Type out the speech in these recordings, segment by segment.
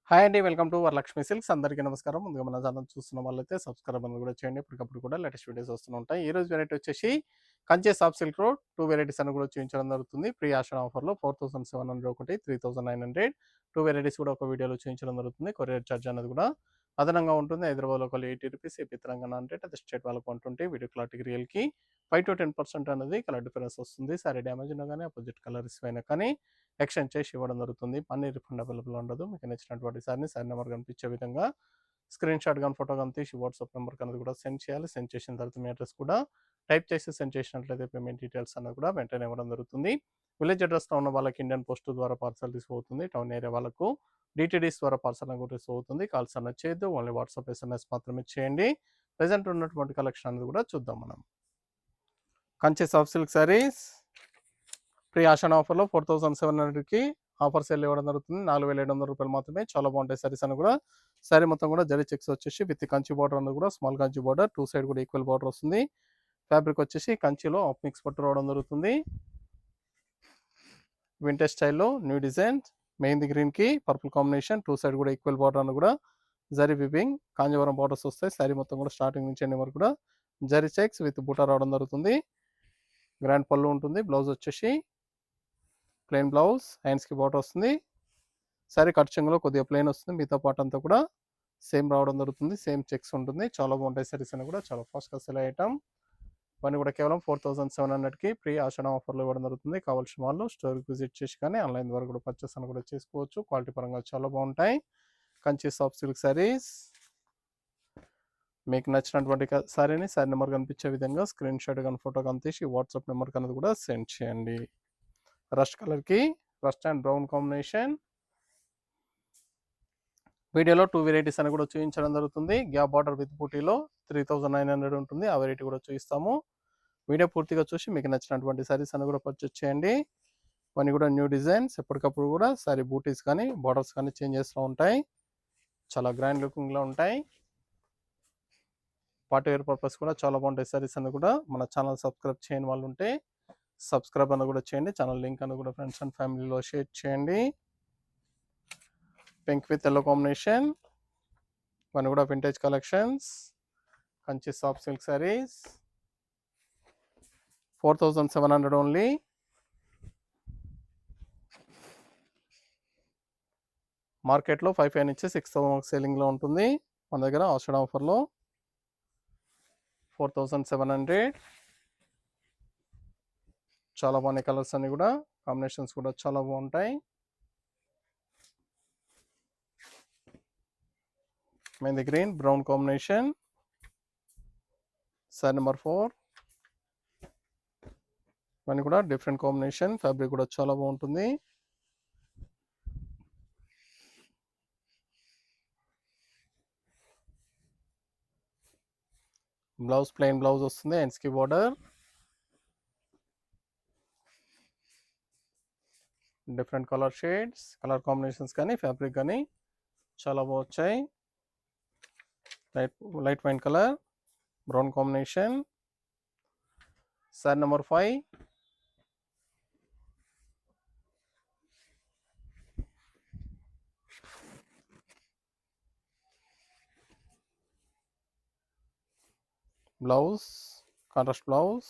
Hi అండి. Welcome to Varalakshmi silks. అందరికీ నమస్కారం. ముందుగా మన ఛానల్ చూస్తున్న వాళ్ళైతే సబ్స్క్రైబ్ అనేది కూడా చేయండి. ఎప్పటికప్పుడు కూడా లేటెస్ట్ వీడియోస్ వస్తూ ఉంటాయి. ఈ రోజు వెరైటీ వచ్చేసి Kanchi soft silk road 2 varieties అని కూడా చూపించడం జరుగుతుంది. ప్రీ ఆషాఢ ఆఫర్‌లో 4700 ఒకటి, 3900 2 వెరైటీస్ కూడా ఒక వీడియోలో చూపించడం జరుగుతుంది. కొరియర్ చార్జ్ అనేది కూడా అదనంగా ఉంటుంది. హైదరాబాద్‌లో ఒకళ్ళు రూ. 80, ఏపీ తెలంగాణ అంటే అదర్ స్టేట్ వాళ్ళకి 120. వీడియో క్లారిటీకి రియల్‌కి 5-10% అనేది కలర్ డిఫరెన్స్ వస్తుంది. సారీ డ్యామేజ్ ఉన్నా కానీ అపోజిట్ కలర్ ఇష్యూ అయినా కానీ ఎక్స్‌చేంజ్ చేసి ఇవ్వడం జరుగుతుంది. మనీ రిఫండ్ అవైలబుల్ ఉండదు. మీకు నచ్చినటువంటి సారీ నెంబర్ కనిపించే విధంగా స్క్రీన్‌షాట్ గాని, ఫోటో గాని తీసి వాట్సాప్ నెంబర్‌కి అనేది కూడా సెండ్ చేయాలి. సెండ్ చేసిన తర్వాత మీ అడ్రెస్ కూడా టైప్ చేసి సెండ్ చేసినట్లయితే పేమెంట్ డీటెయిల్స్ అన్నది కూడా వెంటనే ఇవ్వడం జరుగుతుంది. విలేజ్ అడ్రస్‌లో ఉన్న వాళ్ళకి ఇండియన్ పోస్ట్ ద్వారా పార్సల్ రిసీవ్ అవుతుంది. టౌన్ ఏరియా వాళ్ళకు డీటీడీస్ ద్వారా పార్సల్ అనేది రిసీవ్ అవుతుంది. కాల్స్ అన్నది చేయొద్దు. ఓన్లీ వాట్సాప్, ఎస్ఎంఎస్ మాత్రమే చేయండి. ప్రెజెంట్ ఉన్నటువంటి కలెక్షన్ అనేది కూడా చూద్దాం మనం. Kanchi soft silk saris pre Ashadha ఆఫర్‌లో 4700కి ఆఫర్ సేల్ ఇవ్వడం జరుగుతుంది. రూ. 4700 మాత్రమే. చాలా బాగుంటాయి సారీస్ అని కూడా. సారీ మొత్తం కూడా జరీ చెక్స్ వచ్చేసి విత్ కంచి బార్డర్ అనేది కూడా స్మాల్ కంచి బార్డర్, 2 సైడ్ కూడా ఈక్వల్ బార్డర్ వస్తుంది. ఫ్యాబ్రిక్ వచ్చేసి కంచిలో హాఫ్ మిక్స్ పట్టు రావడం జరుగుతుంది. వింటేజ్ స్టైల్‌లో న్యూ డిజైన్ మెహందీ గ్రీన్‌కి పర్పుల్ కాంబినేషన్, 2 సైడ్ కూడా ఈక్వల్ బార్డర్ అని కూడా జరీ వివింగ్ కాంజీవరం బార్డర్స్ వస్తాయి. సారీ మొత్తం కూడా స్టార్టింగ్ నుంచి ఎండింగ్ వరకు కూడా జరీ చెక్స్ విత్ బూటా రావడం జరుగుతుంది. గ్రాండ్ పళ్ళు ఉంటుంది. బ్లౌజ్ వచ్చేసి ప్లెయిన్ బ్లౌజ్, హ్యాండ్స్‌కి బార్డర్ వస్తుంది. సారీ కట్ చెంగులో కొద్దిగా ప్లెయిన్ వస్తుంది. మిగతా పార్ట్ అంతా కూడా సేమ్ రావడం జరుగుతుంది. సేమ్ చెక్స్ ఉంటుంది. చాలా బాగుంటాయి సారీస్ అని కూడా చాలా ఫాస్ట్‌గా సెల్ అయ్యే ఐటమ్. ఇవన్నీ కూడా కేవలం 4700కి ప్రీ ఆషాఢ ఆఫర్‌లో ఇవ్వడం జరుగుతుంది. కావాల్సిన వాళ్ళు స్టోర్‌కి విజిట్ చేసి కానీ ఆన్‌లైన్ ద్వారా కూడా పర్చేస్ అని కూడా చేసుకోవచ్చు. క్వాలిటీ పరంగా చాలా బాగుంటాయి. Kanchi soft silk saris. మీకు నచ్చినటువంటి సారీ నెంబర్ కనిపించే విధంగా స్క్రీన్‌షాట్ గాని, ఫోటో గాని తీసి వాట్సాప్ నెంబర్‌కి అనేది కూడా సెండ్ చేయండి. రస్ట్ కలర్‌కి రస్ట్ అండ్ బ్రౌన్ కాంబినేషన్. వీడియోలో 2 వెరైటీస్ అని కూడా చూపించడం జరుగుతుంది. గ్యాప్ బార్డర్ విత్ బూటీలో 3900 ఉంటుంది. ఆ వెరైటీ కూడా చూపిస్తాము. వీడియో పూర్తిగా చూసి మీకు నచ్చినటువంటి సారీస్ అని కూడా పర్చేస్ చేయండి. ఇవన్నీ కూడా న్యూ డిజైన్స్. ఎప్పటికప్పుడు కూడా సారీ బూటీస్ కానీ, బార్డర్స్ కానీ చేంజ్ చేస్తూ ఉంటాయి. చాలా గ్రాండ్ లుకింగ్‌లో ఉంటాయి. పార్టీ వేర్ పర్పస్ కూడా చాలా బాగుంటాయి సారీస్ అన్ని కూడా. మన ఛానల్ సబ్స్క్రైబ్ చేయని వాళ్ళు ఉంటే సబ్స్క్రైబ్ అని కూడా చేయండి. ఛానల్ లింక్ అని కూడా ఫ్రెండ్స్ అండ్ ఫ్యామిలీలో షేర్ చేయండి. Pink with yellow combination. ఇవన్నీ కూడా vintage collections. Kanchi soft silk saris 4700 only. మార్కెట్లో 5500 నుంచి 6000 సేలింగ్లో ఉంటుంది. మన దగ్గర ఆషాఢ ఆఫర్లో 4700. చాలా బాగున్నాయి కలర్స్ అన్ని కూడా. కాంబినేషన్స్ కూడా చాలా బాగుంటాయి. Mehndi green brown combination. Sari number 4. ఇవన్నీ కూడా డిఫరెంట్ కాంబినేషన్. ఫ్యాబ్రిక్ కూడా చాలా బాగుంటుంది. బ్లౌజ్ ప్లెయిన్ బ్లౌజ్ వస్తుంది. హ్యాండ్స్‌కి border. Different colour shades, colour combinations కానీ ఫ్యాబ్రిక్ కానీ చాలా బాగా వచ్చాయి. Light wine colour, brown combination. Sari number 5. Blouse contrast blouse.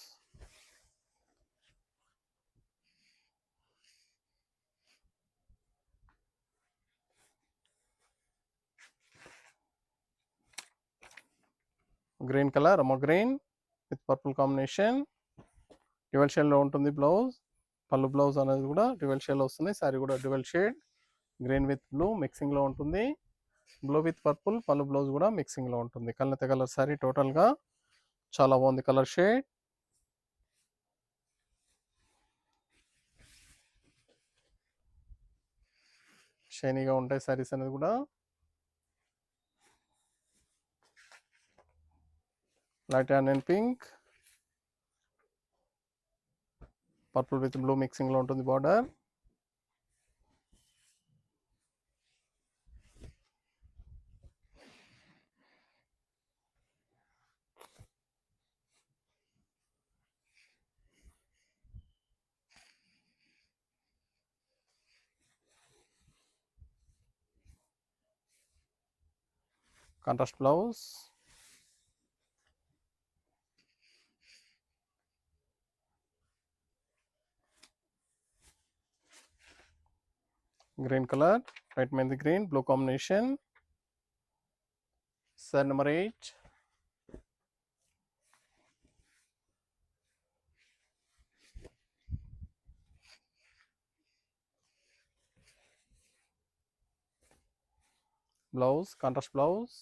Green colour రమో green with purple combination. Dual షేడ్లో ఉంటుంది బ్లౌజ్. పళ్ళు బ్లౌజ్ అనేది కూడా డ్యువల్ షేడ్లో వస్తుంది. సారీ కూడా dual shade green with blue మిక్సింగ్లో ఉంటుంది. Blue with purple pallu blouse కూడా మిక్సింగ్లో ఉంటుంది. కలనత కలర్ సారీ టోటల్గా చాలా బాగుంది కలర్ షేడ్. షైనీగా ఉంటాయి సారీస్ అనేది కూడా. Light onion pink, purple with blue మిక్సింగ్లో ఉంటుంది border. Contrast blouse, green colour, white mehndi green, blue combination. Sari number 8. Blouse, contrast blouse,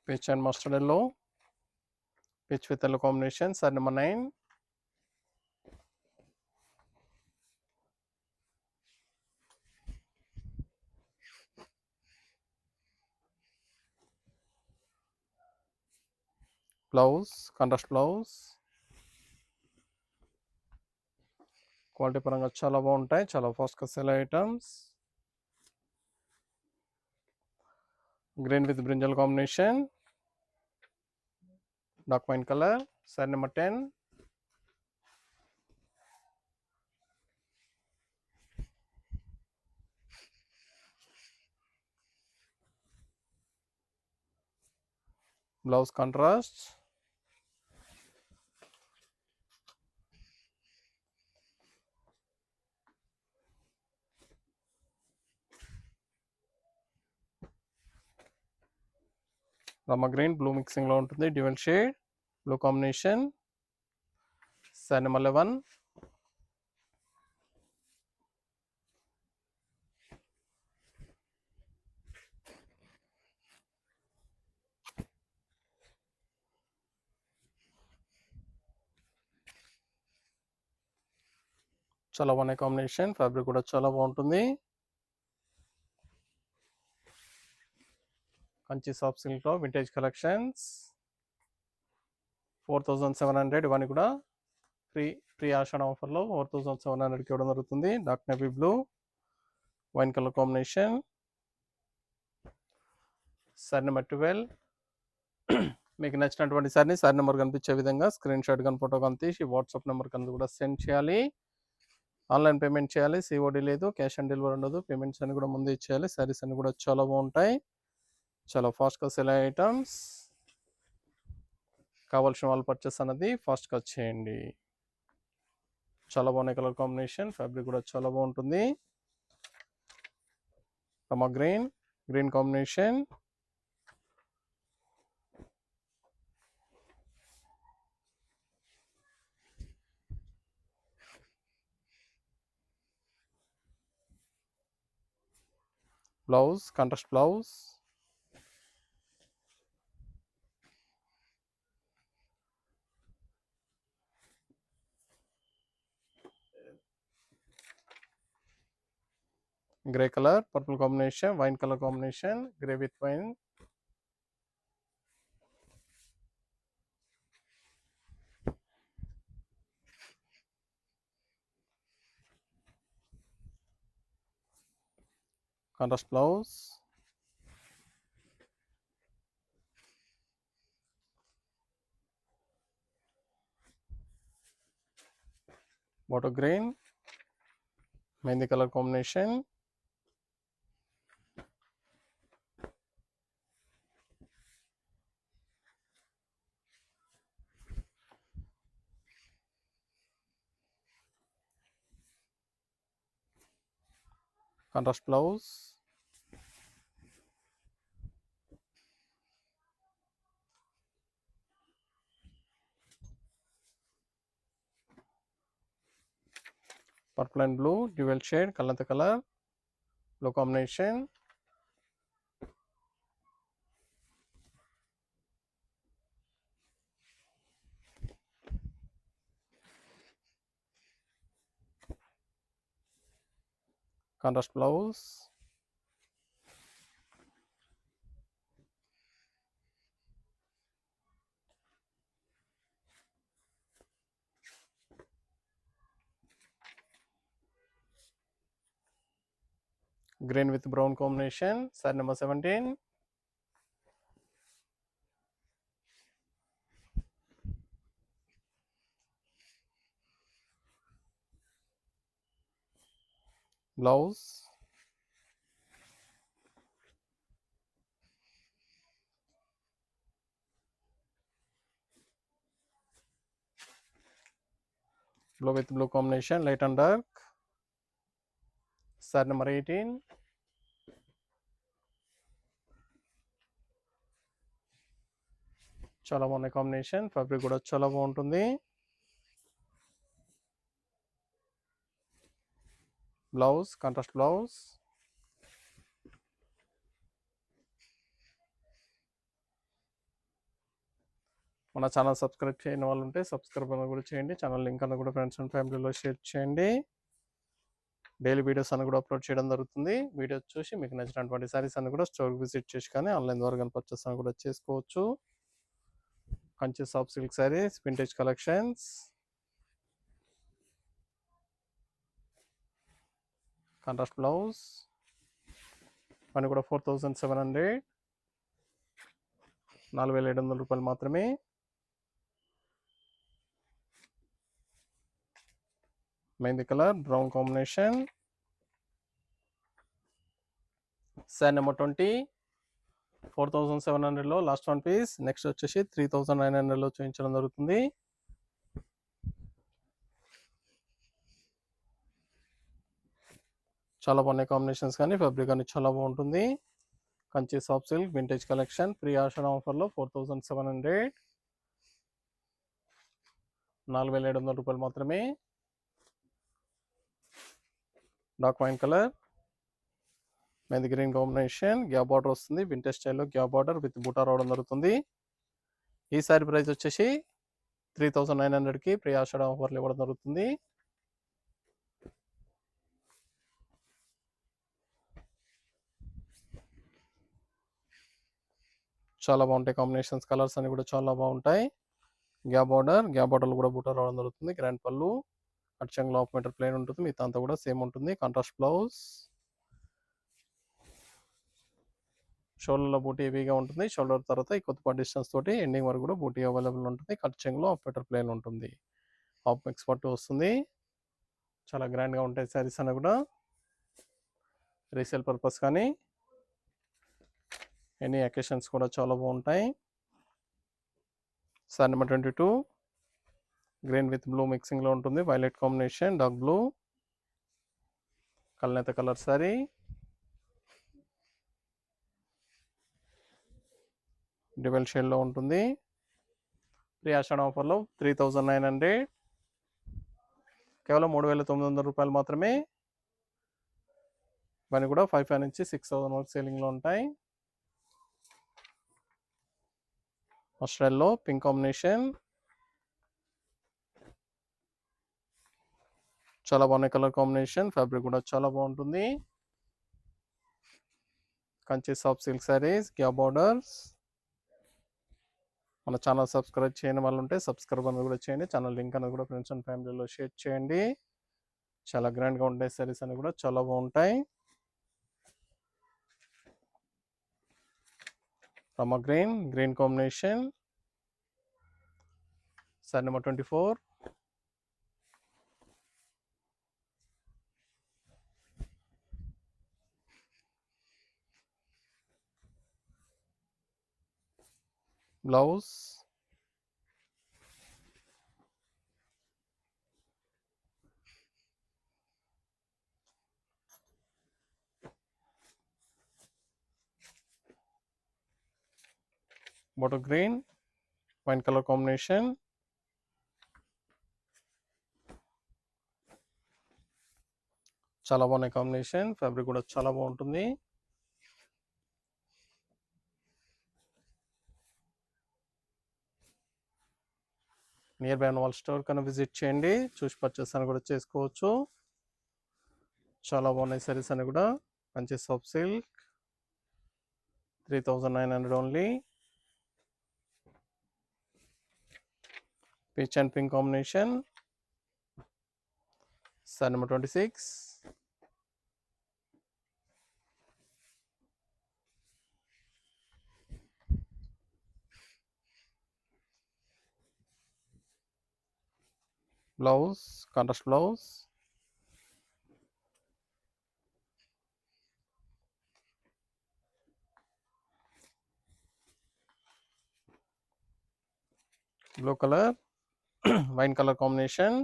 peach and mustard yellow, peach with yellow combination. Side number 9. Blouse, contrast blouse, quality పరంగా చాలా బాగుంటాయి, చాలా ఫాస్ట్గా sell items. Green with brinjal combination, dark wine colour. Sari number 10. Blouse contrast, Rama green blue మిక్సింగ్లో ఉంటుంది, dual shade, blue combination. Sari number 11. చాలా బాగున్నాయి combination, fabric కూడా చాలా బాగుంటుంది. కంచి సాఫ్ట్ సిల్క్లో వింటేజ్ కలెక్షన్స్ 4700. ఇవన్నీ కూడా ఫ్రీ ఆషాఢ ఆఫర్లో 4700కి ఇవ్వడం జరుగుతుంది. Dark navy blue, wine colour combination. Sari number 12. మీకు నచ్చినటువంటి సారీ నెంబర్ కనిపించే విధంగా స్క్రీన్ షాట్ కానీ ఫోటో కానీ తీసి వాట్సాప్ నెంబర్ కన్నా కూడా సెండ్ చేయాలి. ఆన్లైన్ పేమెంట్ చేయాలి, సిఓడి లేదు, క్యాష్ ఆన్ డెలివరీ ఉండదు. పేమెంట్స్ అన్ని కూడా ముందే ఇచ్చేయాలి. సారీస్ అన్ని కూడా చాలా బాగుంటాయి, చాలా ఫాస్ట్గా సెల్ అయ్యే ఐటమ్స్. కావాల్సిన వాళ్ళు పర్చేస్ అన్నది ఫాస్ట్గా చేయండి. చాలా బాగున్నాయి కలర్ కాంబినేషన్, ఫ్యాబ్రిక్ కూడా చాలా బాగుంటుంది. Rama green, green combination. Blouse, contrast blouse, grey colour, purple combination, wine colour combination, grey with wine. Contrast blouse, bottle green, mehndi colour combination. Contrast blouse, purple and blue dual shade, కల్లంత colour, blue combination. Contrast blouse, green with brown combination. Sari number 17. Blouse, blue with blue combination, light and dark. Sari number 18. చాలా బాగున్నాయి combination, fabric కూడా చాలా బాగుంటుంది. Blouse, contrast blouse. మన channel subscribe చేయని వాళ్ళు ఉంటే సబ్స్క్రైబ్ అని కూడా చేయండి. ఛానల్ లింక్ అన్న కూడా ఫ్రెండ్స్ అండ్ ఫ్యామిలీలో షేర్ చేయండి. డైలీ వీడియోస్ అన్ని కూడా అప్లోడ్ చేయడం జరుగుతుంది. వీడియోస్ చూసి మీకు నచ్చినటువంటి సారీస్ అన్ని కూడా స్టోర్ విజిట్ చేసి కానీ ఆన్లైన్ ద్వారా కానీ పర్చేస్ అని కూడా చేసుకోవచ్చు. Kanchi soft silk saris, vintage collections. Contrast blouse, అన్నీ కూడా 4700, 4700 రూపాయలు మాత్రమే. Mehndi colour, brown combination. Sari number 20, 4700లో లాస్ట్ వన్ పీస్. నెక్స్ట్ వచ్చేసి 3900లో చూపించడం జరుగుతుంది. చాలా బాగున్నాయి కాంబినేషన్స్, కానీ ఫ్యాబ్రిక్ అని చాలా బాగుంటుంది. Kanchi soft silk vintage collection, pre Ashadha ఆఫర్లో 4700, 4700 రూపాయలు మాత్రమే. Dark wine colour, mehndi green combination, gap border వస్తుంది. వింటేజ్ స్టైల్లో గ్యాప్ బార్డర్ విత్ బూటా రావడం జరుగుతుంది. ఈ సారీ ప్రైస్ వచ్చేసి 3900కి ప్రీ ఆషాఢ ఆఫర్లు ఇవ్వడం జరుగుతుంది. చాలా బాగుంటాయి కాంబినేషన్స్, కలర్స్ అన్ని కూడా చాలా బాగుంటాయి. గ్యాప్ బార్డర్లో కూడా బూటా రావడం జరుగుతుంది. గ్రాండ్ పళ్ళు, అచ్చంగా హాఫ్ మీటర్ ప్లేన్ ఉంటుంది. మిగతా అంతా కూడా సేమ్ ఉంటుంది. కాంట్రాస్ట్ బ్లౌజ్, షోల్డర్లో బూటీ హెవీగా ఉంటుంది. షోల్డర్ తర్వాత ఈ కొద్దిపాటి డిస్టెన్స్ తోటి ఎండింగ్ వరకు కూడా బూటీ అవైలబుల్ ఉంటుంది. కట్చెంగ్లో హాఫ్ మీటర్ ప్లేన్ ఉంటుంది. హాఫ్ మిక్స్ పట్టు వస్తుంది. చాలా గ్రాండ్గా ఉంటాయి శారీస్ అన్నీ కూడా. రీసేల్ పర్పస్ కానీ ఎనీ అకేషన్స్ కూడా చాలా బాగుంటాయి. Sari number 22, green with blue మిక్సింగ్లో ఉంటుంది. వైలెట్ కాంబినేషన్, డార్క్ బ్లూ, కల్నేత కలర్ సారీ. డివెల్ షేడ్లో ఉంటుంది. ప్రీ ఆషాఢ ఆఫర్లో 3900, కేవలం 3900 రూపాయలు మాత్రమే. ఇవన్నీ కూడా 5,500 నుంచి 6,000 వరకు సేలింగ్లో ఉంటాయి. మస్టర్డ్లో పింక్ కాంబినేషన్, చాలా బాగున్నాయి కలర్ కాంబినేషన్, ఫ్యాబ్రిక్ కూడా చాలా బాగుంటుంది. Kanchi soft silk saris, gap borders. మన ఛానల్ సబ్స్క్రైబ్ చేయని వాళ్ళు ఉంటే సబ్స్క్రైబ్ అనేది కూడా చేయండి. ఛానల్ లింక్ అనేది కూడా ఫ్రెండ్స్ అండ్ ఫ్యామిలీలో షేర్ చేయండి. చాలా గ్రాండ్గా ఉంటాయి సారీస్ అన్ని కూడా చాలా బాగుంటాయి. Rama green combination. Sari number 24, blouse, bottle green, wine colour combination. చాలా బాగున్నాయి కాంబినేషన్, ఫ్యాబ్రిక్ కూడా చాలా బాగుంటుంది. నియర్ బై ఉన్న వాళ్ళ స్టోర్ కన్నా విజిట్ చేయండి. చూసి పర్చేస్ అని కూడా చేసుకోవచ్చు. చాలా బాగున్నాయి సారీస్ అని కూడా. మంచి soft silk, 3900 only. Peach and pink combination. Sari number 26, blouse, contrast blouse. Blue colour wine colour combination.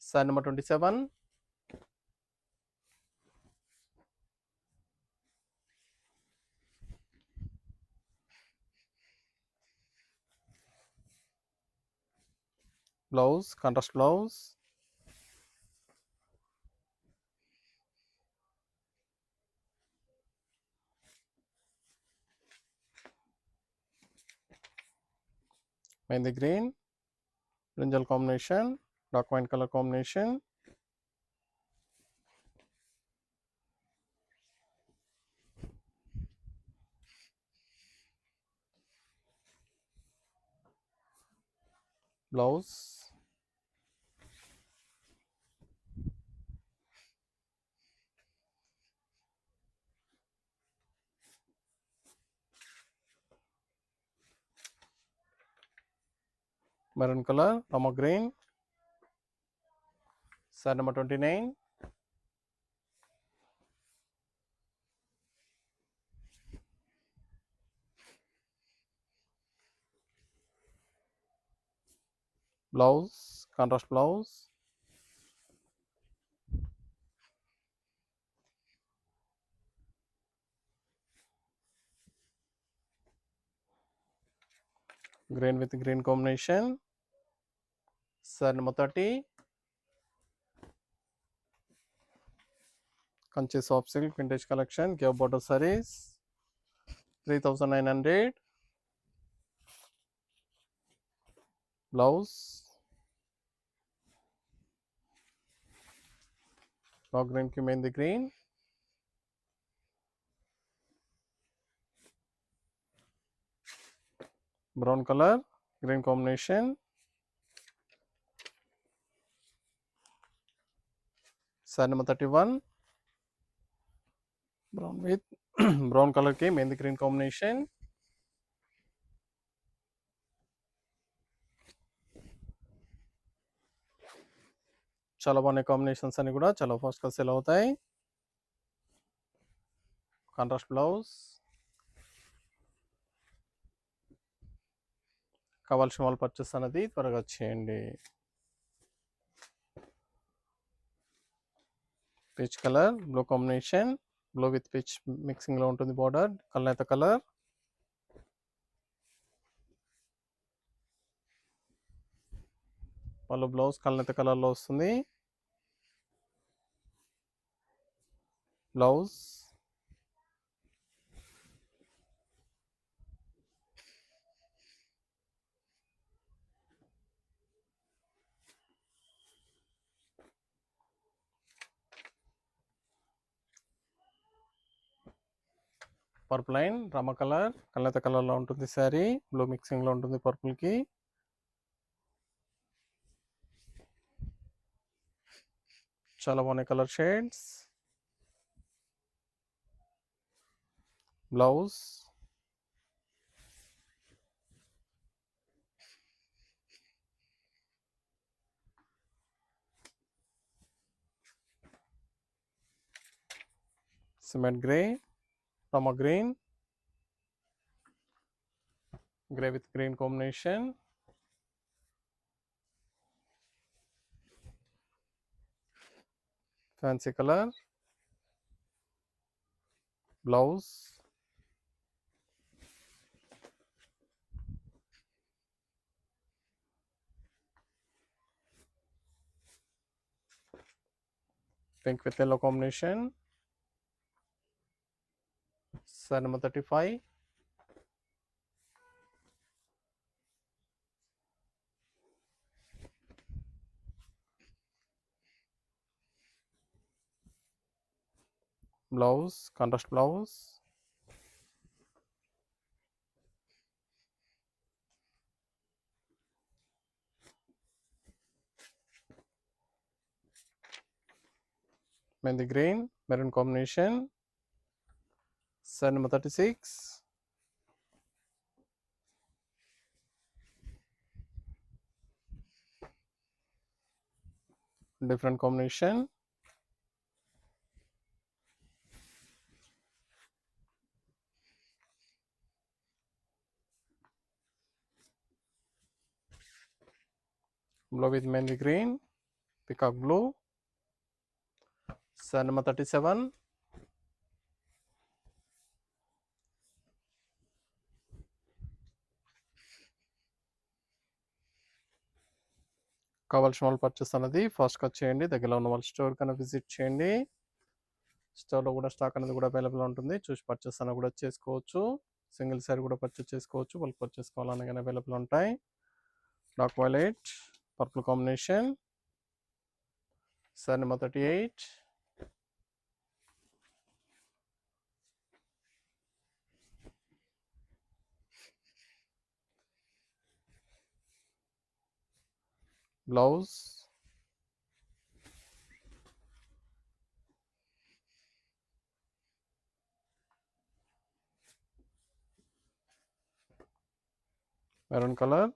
Sari number 27. Blouse contrast blouse. Mehndi green brinjal combination, dark wine colour combination. Blouse maroon colour Rama green. Sorry number 29. Blouse contrast blouse. Green with green combination. Sari number 30. Kanchi soft silk vintage collection give border saris 3900. Blouse dark green కి mehndi green. Brown colour green combination. Sari number 31. Brown with brown colour కి mehndi green combination. చాలా బాగున్నాయి combinations అన్ని కూడా చాలా ఫాస్ట్గా sell అవుతాయి. Contrast blouse. కావాల్సిన వాళ్ళు పర్చేస్ అనేది త్వరగా చేయండి. Peach colour blue combination, blue with peach మిక్సింగ్లో ఉంటుంది బార్డర్. కల్నేత కలర్. పళ్ళు బ్లౌజ్ కల్నేత కలర్లో వస్తుంది. Blouse purple line Rama colour కల్నేత కలర్లో ఉంటుంది శారీ. బ్లూ మిక్సింగ్లో ఉంటుంది పర్పుల్కి. చాలా బాగున్నాయి colour shades. Blouse cement grey, Rama green, grey with green combination. Fancy colour. Blouse pink with yellow combination. Sari number 35. Blouse contrast blouse. Mehndi green maroon combination. Sari number 36. Different combination. Blue with mehndi green, peacock blue. Sorry number 37. కావాల్సిన వాళ్ళు purchase అనేది ఫాస్ట్‌గా చేయండి. దగ్గరలో ఉన్న వాళ్ళు store కన్నా visit చేయండి. స్టోర్‌లో కూడా స్టాక్ అనేది కూడా అవైలబుల్ ఉంటుంది. చూసి పర్చేస్ అనేది కూడా చేసుకోవచ్చు. సింగిల్ సారీ కూడా పర్చేస్ చేసుకోవచ్చు. బల్క్ పర్చేస్ కావాలన్నా కానీ అవైలబుల్ ఉంటాయి. Dark violet, purple combination. Sari number 38. Blouse, maroon colour,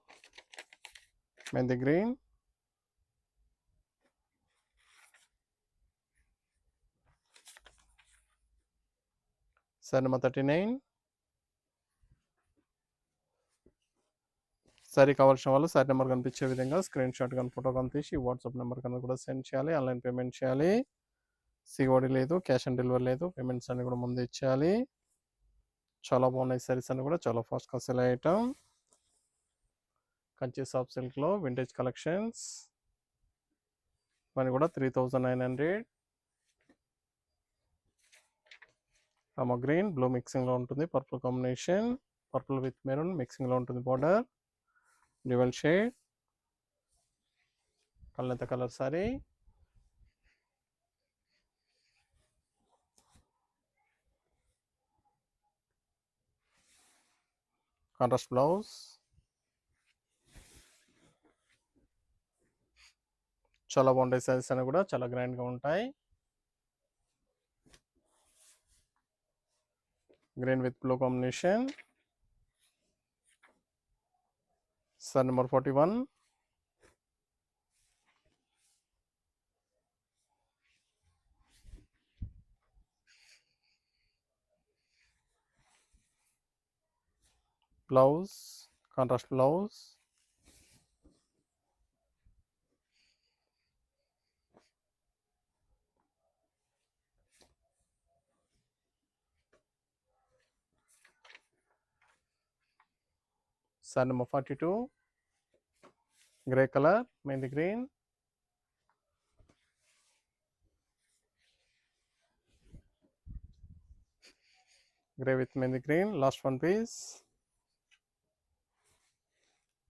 mehndi green, sorry number 39. Sorry కావాల్సిన వాళ్ళు సారీ నెంబర్ కనిపించే విధంగా స్క్రీన్ షాట్ కానీ ఫోటో కానీ తీసి వాట్సాప్ నెంబర్ కన్నా కూడా సెండ్ చేయాలి. ఆన్లైన్ పేమెంట్ చేయాలి. సిఓడి లేదు, క్యాష్ ఆన్ డెలివరీ లేదు. పేమెంట్స్ అన్ని కూడా ముందే ఇచ్చేయాలి. చాలా బాగున్నాయి సారీస్ అన్ని కూడా చాలా ఫాస్ట్గా సెల్ అయ్యేటం. కంచి సాఫ్ట్ సిల్క్లో వింటేజ్ కలెక్షన్స్ ఇవన్నీ కూడా 3900. రామా గ్రీన్, బ్లూ మిక్సింగ్లో ఉంటుంది. Purple combination, purple with maroon మిక్సింగ్లో ఉంటుంది. బార్డర్ డ్యూయల్ షేడ్, కల్నేత కలర్ సారీ. Contrast blouse. చాలా బాగుంటాయి సారీస్ అని కూడా చాలా గ్రాండ్గా ఉంటాయి. Green with blue combination. Sari number 41. Blouse, contrast blouse. Sari number 42. Grey colour, mehndi green. Grey with mehndi green. Last one piece.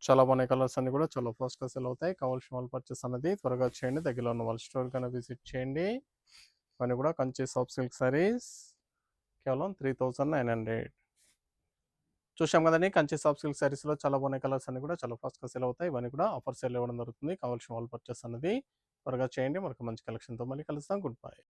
చాలా బాగున్నాయి కలర్స్ అన్ని కూడా చాలా ఫాస్ట్గా సెల్ అవుతాయి. కావాల్సిన వాళ్ళు పర్చేస్ అనేది త్వరగా చేయండి. దగ్గరలో ఉన్న వాళ్ళ స్టోర్ కన్నా విజిట్ చేయండి. ఇవన్నీ కూడా కంచి సాఫ్ట్ సిల్క్ సారీస్ కేవలం 3900. చూసాం కదండి, కంచి సాఫ్ట్ సిల్క్ సారీస్లో చాలా బాగున్నాయి కలర్స్ అన్ని కూడా చాలా ఫాస్ట్గా సెల్ అవుతాయి. ఇవన్నీ కూడా ఆఫర్ సేల్ ఇవ్వడం జరుగుతుంది. కావాల్సిన వాళ్ళు పర్చేస్ అనేది త్వరగా చేయండి. మరొక మంచి కలెక్షన్తో మళ్ళీ కలుస్తాం. Good bye.